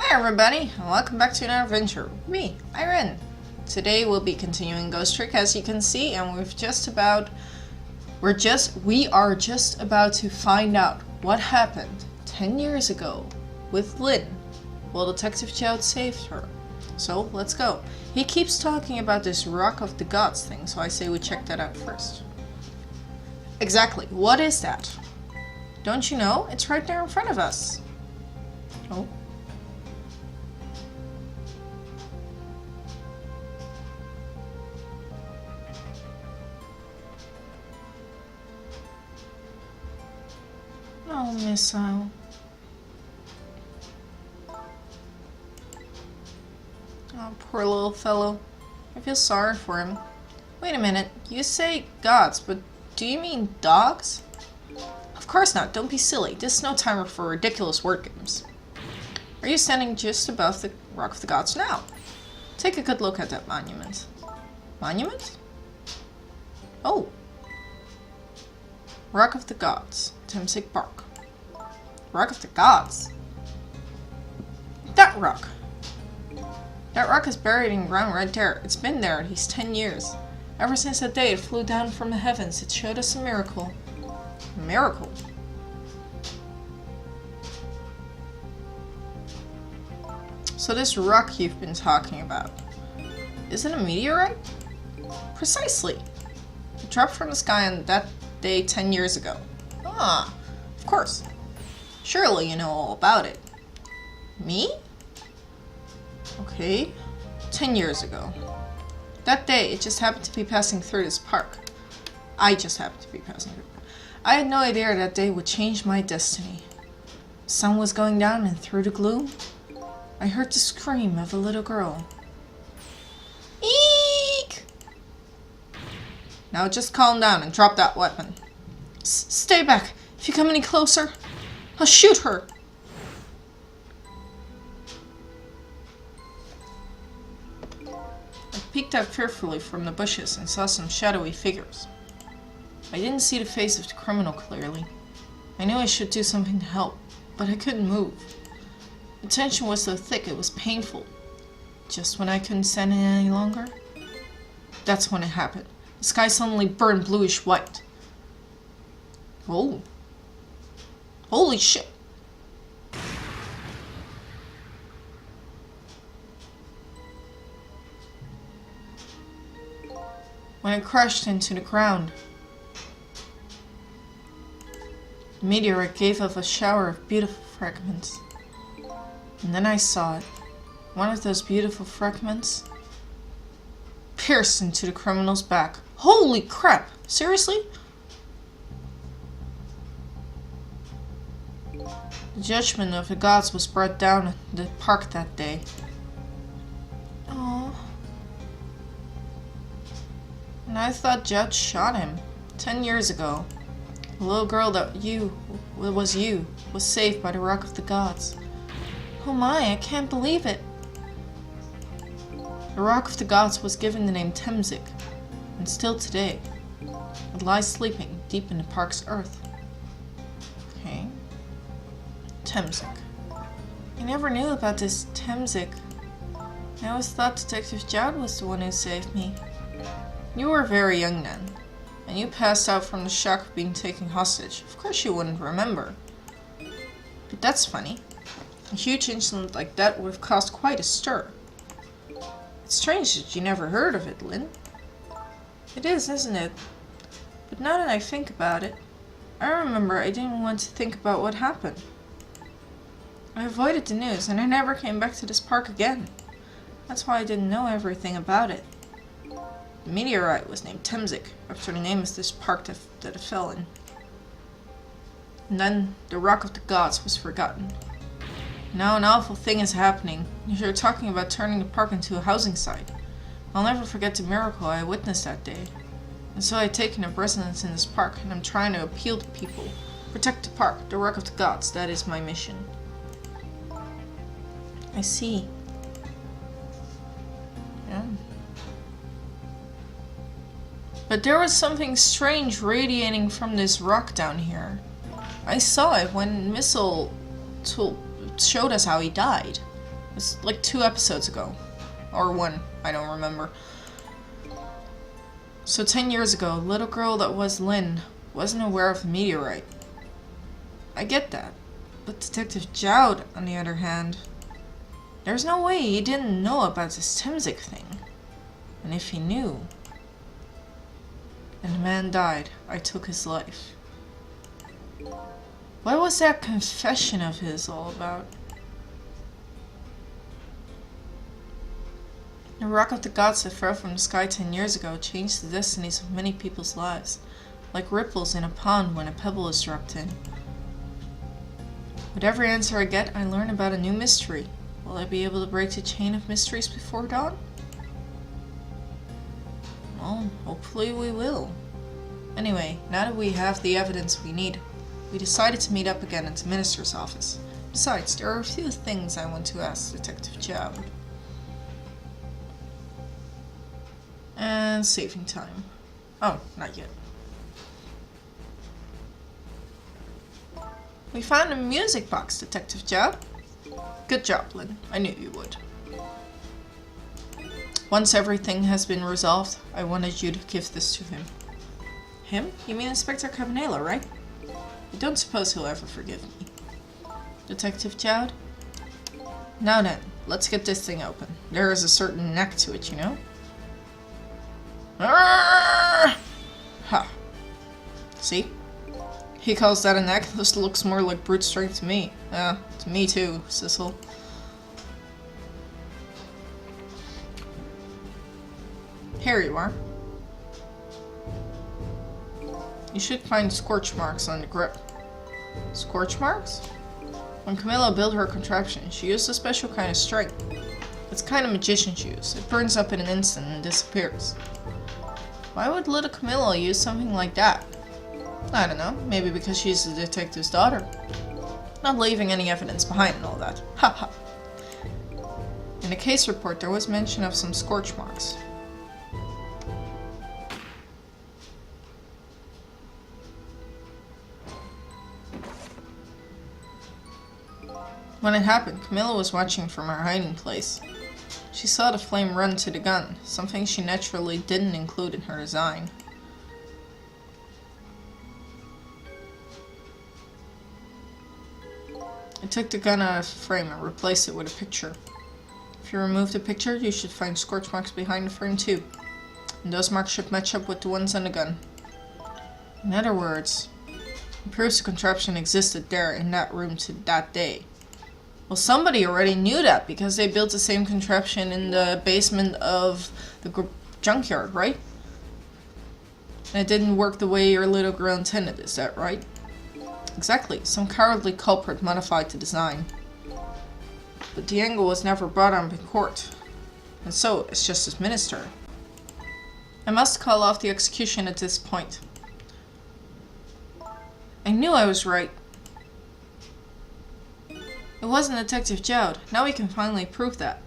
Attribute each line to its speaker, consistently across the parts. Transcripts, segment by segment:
Speaker 1: Hi everybody, and welcome back to another adventure with me, Ayrenne. Today we'll be continuing Ghost Trick, as you can see, and we are just about to find out what happened 10 years ago with Lynn. Will Detective Jowd saved her? So let's go. He keeps talking about this Rock of the Gods thing, so I say we check that out first. Exactly, what is that? Don't you know? It's right there in front of us. Oh. Oh, missile. Oh, poor little fellow. I feel sorry for him. Wait a minute, you say gods, but do you mean dogs? Of course not, don't be silly. This is no time for ridiculous word games. Are you standing just above the Rock of the Gods now? Take a good look at that monument. Monument? Oh. Rock of the Gods, Thnx Park. Rock of the Gods? That rock! That rock is buried in ground right there. It's been there at least 10 years. Ever since that day it flew down from the heavens, it showed us a miracle. A miracle? So this rock you've been talking about, is it a meteorite? Precisely. It dropped from the sky on that day 10 years ago. Ah, of course. Surely you know all about it. Me? Okay. 10 years ago. That day, it just happened to be passing through this park. I just happened to be passing through. I had no idea that day would change my destiny. The sun was going down, and through the gloom, I heard the scream of a little girl. Eek! Now just calm down and drop that weapon. Stay back. If you come any closer, I'll shoot her. I peeked out fearfully from the bushes and saw some shadowy figures. I didn't see the face of the criminal clearly. I knew I should do something to help, but I couldn't move. The tension was so thick it was painful. Just when I couldn't stand it any longer, that's when it happened. The sky suddenly burned bluish white. Oh. Holy shit. When it crashed into the ground, the meteorite gave off a shower of beautiful fragments. And then I saw it. One of those beautiful fragments pierced into the criminal's back. Holy crap! Seriously? The judgment of the gods was brought down at the park that day. Oh. And I thought Judge shot him 10 years ago. The little girl that was saved by the Rock of the Gods. Oh my, I can't believe it. The Rock of the Gods was given the name Thnx, and still today, it lies sleeping deep in the park's earth. Okay. Thnx. I never knew about this Thnx. I always thought Detective Jowd was the one who saved me. You were very young then, and you passed out from the shock of being taken hostage. Of course you wouldn't remember. But that's funny. A huge incident like that would have caused quite a stir. It's strange that you never heard of it, Lynn. It is, isn't it? But now that I think about it, I remember I didn't want to think about what happened. I avoided the news, and I never came back to this park again. That's why I didn't know everything about it. The meteorite was named Thnx, after the name of this park that it fell in. And then the Rock of the Gods was forgotten. Now an awful thing is happening. You're talking about turning the park into a housing site. I'll never forget the miracle I witnessed that day. And so I've taken up residence in this park, and I'm trying to appeal to people. Protect the park, the Rock of the Gods, that is my mission. I see. Yeah. But there was something strange radiating from this rock down here. I saw it when Missile showed us how he died. was like 2 episodes ago. Or 1, I don't remember. So 10 years ago, a little girl that was Lynn wasn't aware of the meteorite. I get that. But Detective Jowd, on the other hand, there's no way he didn't know about this Thnx thing. And if he knew, and the man died, I took his life. What was that confession of his all about? The rock of the gods that fell from the sky 10 years ago changed the destinies of many people's lives, like ripples in a pond when a pebble is dropped in. With every answer I get, I learn about a new mystery. Will I be able to break the chain of mysteries before dawn? Well, hopefully we will. Anyway, now that we have the evidence we need, we decided to meet up again at the minister's office. Besides, there are a few things I want to ask Detective Jowd. And saving time. Oh, not yet. We found a music box, Detective Jowd. Good job, Lynn. I knew you would. Once everything has been resolved, I wanted you to give this to him. Him? You mean Inspector Cabanela, right? I don't suppose he'll ever forgive me. Detective Jowd? Now then, let's get this thing open. There is a certain knack to it, you know? Ha! See? He calls that a knack. This looks more like brute strength to me. To me too, Sissel. Here you are. You should find scorch marks on the grip. Scorch marks? When Camilla built her contraption, she used a special kind of strength. It's kind of magician's use. It burns up in an instant and disappears. Why would little Camilla use something like that? I don't know. Maybe because she's the detective's daughter. Not leaving any evidence behind and all that. Haha. In the case report, there was mention of some scorch marks. When it happened, Camilla was watching from her hiding place. She saw the flame run to the gun, something she naturally didn't include in her design. I took the gun out of the frame and replaced it with a picture. If you remove the picture, you should find scorch marks behind the frame too. And those marks should match up with the ones on the gun. In other words, it proves the contraption existed there in that room to that day. Well, somebody already knew that because they built the same contraption in the basement of the junkyard, right? And it didn't work the way your little girl intended, is that right? Exactly, some cowardly culprit modified the design. But the angle was never brought up in court, and so it's just administered. I must call off the execution at this point. I knew I was right. It wasn't Detective Jowd. Now we can finally prove that.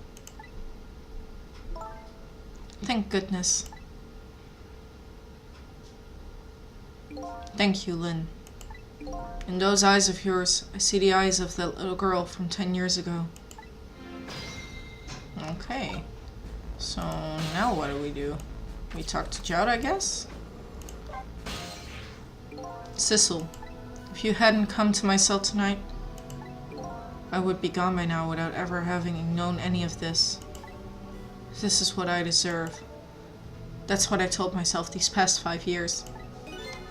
Speaker 1: Thank goodness. Thank you, Lynn. In those eyes of yours, I see the eyes of that little girl from 10 years ago. Okay. So, now what do? We talk to Jowd, I guess? Sissel, if you hadn't come to my cell tonight, I would be gone by now without ever having known any of this. This is what I deserve. That's what I told myself these past 5 years.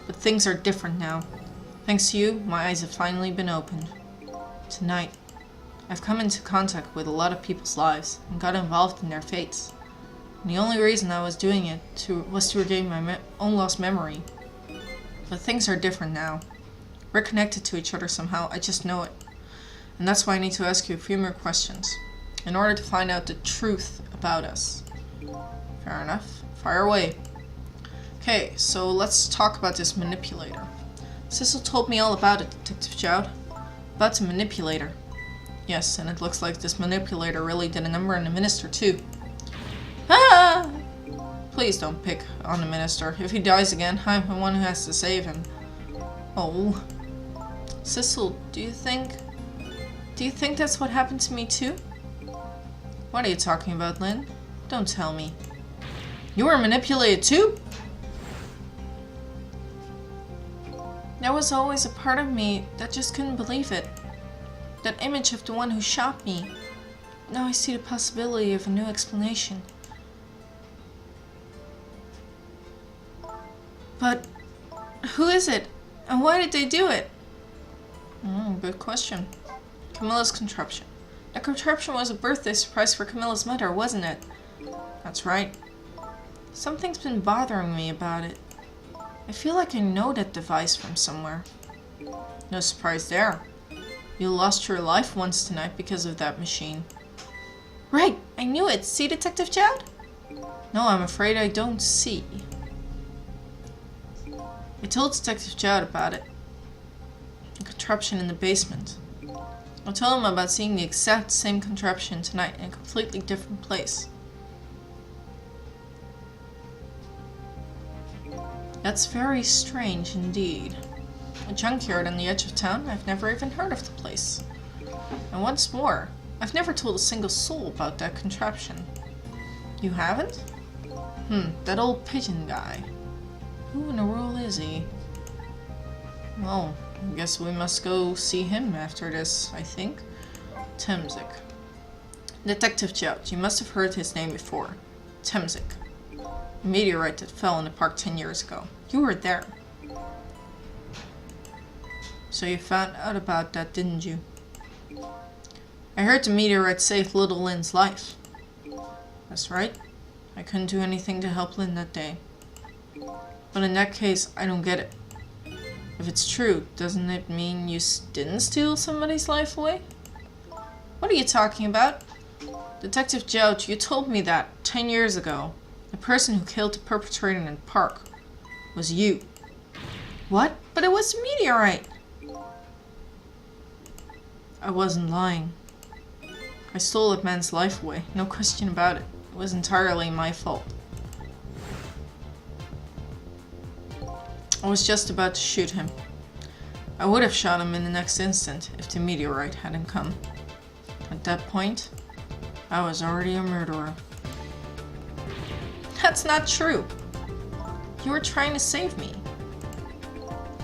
Speaker 1: But things are different now. Thanks to you, my eyes have finally been opened. Tonight, I've come into contact with a lot of people's lives and got involved in their fates. And the only reason I was doing it was to regain my own lost memory. But things are different now. We're connected to each other somehow, I just know it. And that's why I need to ask you a few more questions, in order to find out the truth about us. Fair enough. Fire away. Okay, so let's talk about this manipulator. Sissel told me all about it, Detective Jowd. About the manipulator. Yes, and it looks like this manipulator really did a number on the minister too. Ah! Please don't pick on the minister. If he dies again, I'm the one who has to save him. Oh. Sissel, do you think that's what happened to me too? What are you talking about, Lynn? Don't tell me. You were manipulated too? There was always a part of me that just couldn't believe it. That image of the one who shot me. Now I see the possibility of a new explanation. But who is it? And why did they do it? Good question. Camilla's contraption. The contraption was a birthday surprise for Camilla's mother, wasn't it? That's right. Something's been bothering me about it. I feel like I know that device from somewhere. No surprise there. You lost your life once tonight because of that machine. Right, I knew it. See, Detective Chad? No, I'm afraid I don't see. I told Detective Chad about it. A contraption in the basement. I told him about seeing the exact same contraption tonight in a completely different place. That's very strange indeed. A junkyard on the edge of town? I've never even heard of the place. And what's more, I've never told a single soul about that contraption. You haven't? That old pigeon guy. Who in the world is he? Well, I guess we must go see him after this, I think. Thnx. Detective Jout, you must have heard his name before. Thnx. A meteorite that fell in the park 10 years ago. You were there. So you found out about that, didn't you? I heard the meteorite saved little Lynn's life. That's right. I couldn't do anything to help Lynn that day. But in that case, I don't get it. If it's true, doesn't it mean you didn't steal somebody's life away? What are you talking about? Detective Jout, you told me that 10 years ago. The person who killed the perpetrator in the park was you. What? But it was a meteorite. I wasn't lying. I stole that man's life away, no question about it. It was entirely my fault. I was just about to shoot him. I would have shot him in the next instant if the meteorite hadn't come. At that point, I was already a murderer. That's not true. You were trying to save me.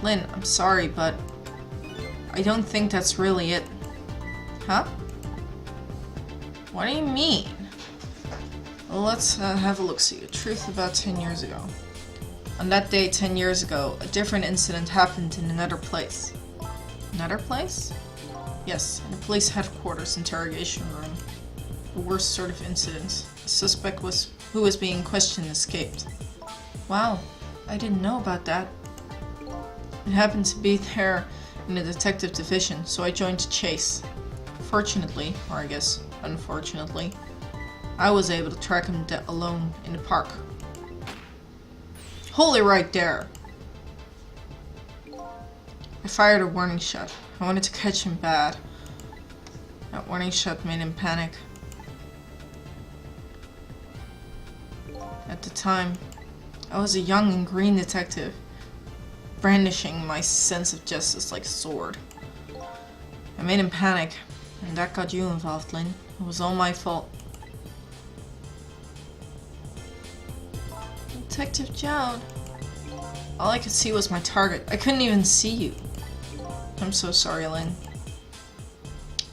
Speaker 1: Lynn, I'm sorry, but I don't think that's really it. Huh? What do you mean? Well, let's have a look-see. The truth about 10 years ago. On that day 10 years ago, a different incident happened in another place. Another place? Yes, in the police headquarters interrogation room. The worst sort of incident. The suspect who was being questioned escaped. Wow, I didn't know about that. It happened to be there in the detective division, so I joined the chase. Fortunately, or I guess unfortunately, I was able to track him alone in the park. Holy right there! I fired a warning shot. I wanted to catch him bad. That warning shot made him panic. At the time, I was a young and green detective, brandishing my sense of justice like a sword. I made him panic, and that got you involved, Lynn. It was all my fault. Detective Joud. All I could see was my target. I couldn't even see you. I'm so sorry, Lynn.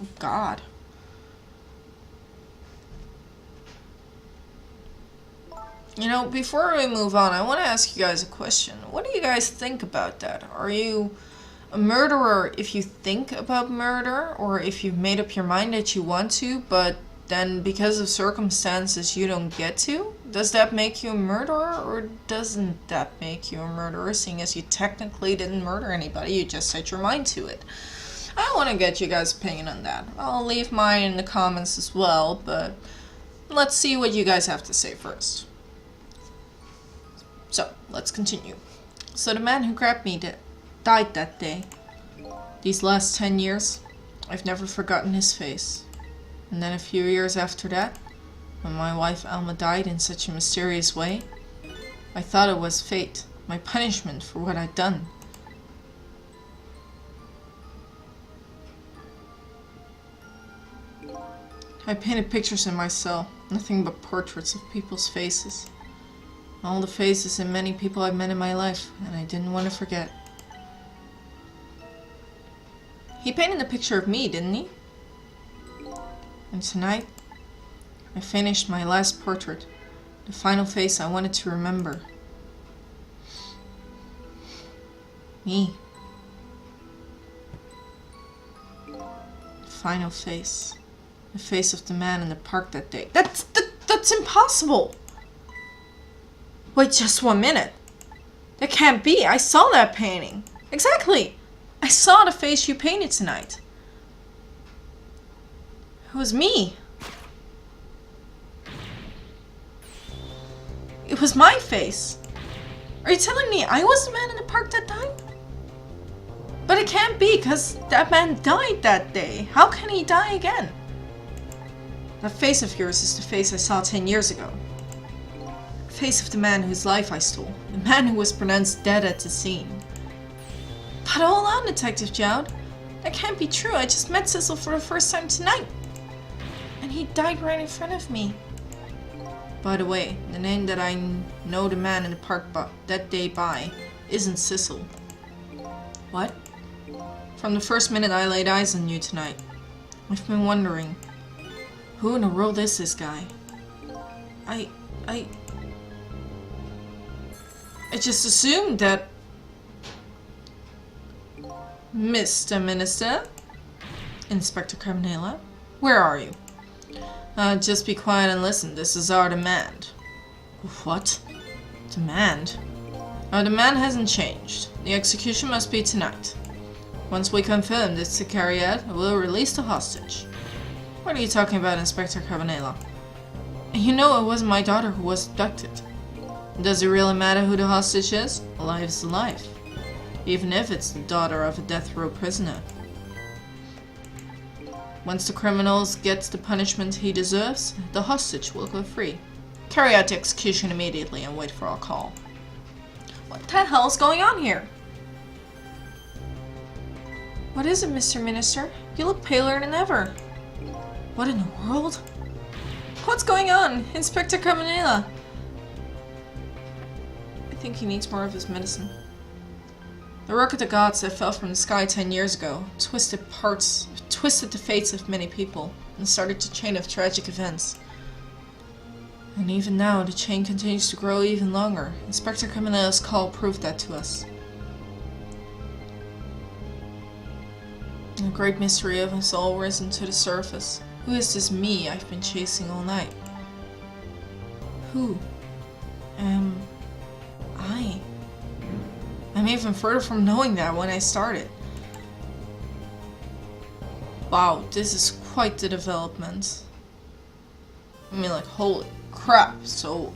Speaker 1: Oh, God. You know, before we move on, I want to ask you guys a question. What do you guys think about that? Are you a murderer if you think about murder, or if you've made up your mind that you want to, but then because of circumstances you don't get to? Does that make you a murderer, or doesn't that make you a murderer, seeing as you technically didn't murder anybody, you just set your mind to it? I want to get you guys' opinion on that. I'll leave mine in the comments as well, but let's see what you guys have to say first. So, let's continue. So the man who grabbed me died that day. These last 10 years, I've never forgotten his face. And then a few years after that, when my wife Alma died in such a mysterious way, I thought it was fate, my punishment for what I'd done. I painted pictures in my cell, nothing but portraits of people's faces. All the faces and many people I've met in my life, and I didn't want to forget. He painted a picture of me, didn't he? And tonight, I finished my last portrait, the final face I wanted to remember. Me. The final face. The face of the man in the park that day. That's impossible! Wait just 1 minute. That can't be. I saw that painting. Exactly. I saw the face you painted tonight. It was me. It was my face. Are you telling me I was the man in the park that time? But it can't be, because that man died that day. How can he die again? That face of yours is the face I saw 10 years ago. The face of the man whose life I stole. The man who was pronounced dead at the scene. But hold on, Detective Jowd. That can't be true. I just met Cecil for the first time tonight. And he died right in front of me. By the way, the name that I know the man in the park that day by isn't Cecil. What? From the first minute I laid eyes on you tonight, I've been wondering, who in the world is this guy? I just assumed that... Mr. Minister? Inspector Carmenela? Where are you? Just be quiet and listen. This is our demand. What? Demand? Our demand hasn't changed. The execution must be tonight. Once we confirm this to carry out, we'll release the hostage. What are you talking about, Inspector Carmenela? You know it wasn't my daughter who was abducted. Does it really matter who the hostage is? A life is a life. Even if it's the daughter of a death row prisoner. Once the criminal gets the punishment he deserves, the hostage will go free. Carry out the execution immediately and wait for our call. What the hell is going on here? What is it, Mr. Minister? You look paler than ever. What in the world? What's going on? Inspector Carmenela? I think he needs more of his medicine. The rock of the gods that fell from the sky 10 years ago twisted the fates of many people and started a chain of tragic events. And even now, the chain continues to grow even longer. Inspector Carmenela's call proved that to us. A great mystery of us all risen to the surface. Who is this me I've been chasing all night? Who am I? I'm even further from knowing that when I started. Wow, this is quite the development. I mean, like, holy crap. So,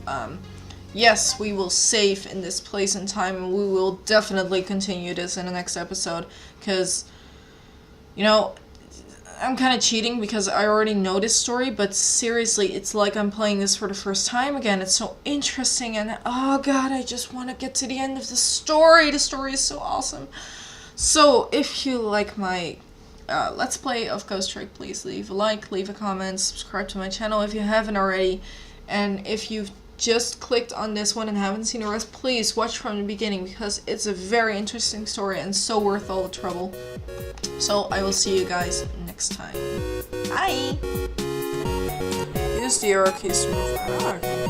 Speaker 1: yes, we will save in this place and time, and we will definitely continue this in the next episode, because, you know, I'm kind of cheating because I already know this story, but seriously, it's like I'm playing this for the first time again. It's so interesting, and oh god, I just want to get to the end of the story. The story is so awesome. So, if you like my Let's Play of Ghost Trick, please leave a like, leave a comment, subscribe to my channel if you haven't already, and if you've just clicked on this one and haven't seen the rest, please watch from the beginning, because it's a very interesting story and so worth all the trouble. So I will see you guys next time. Bye! Use the arrow keys to move. Oh, okay,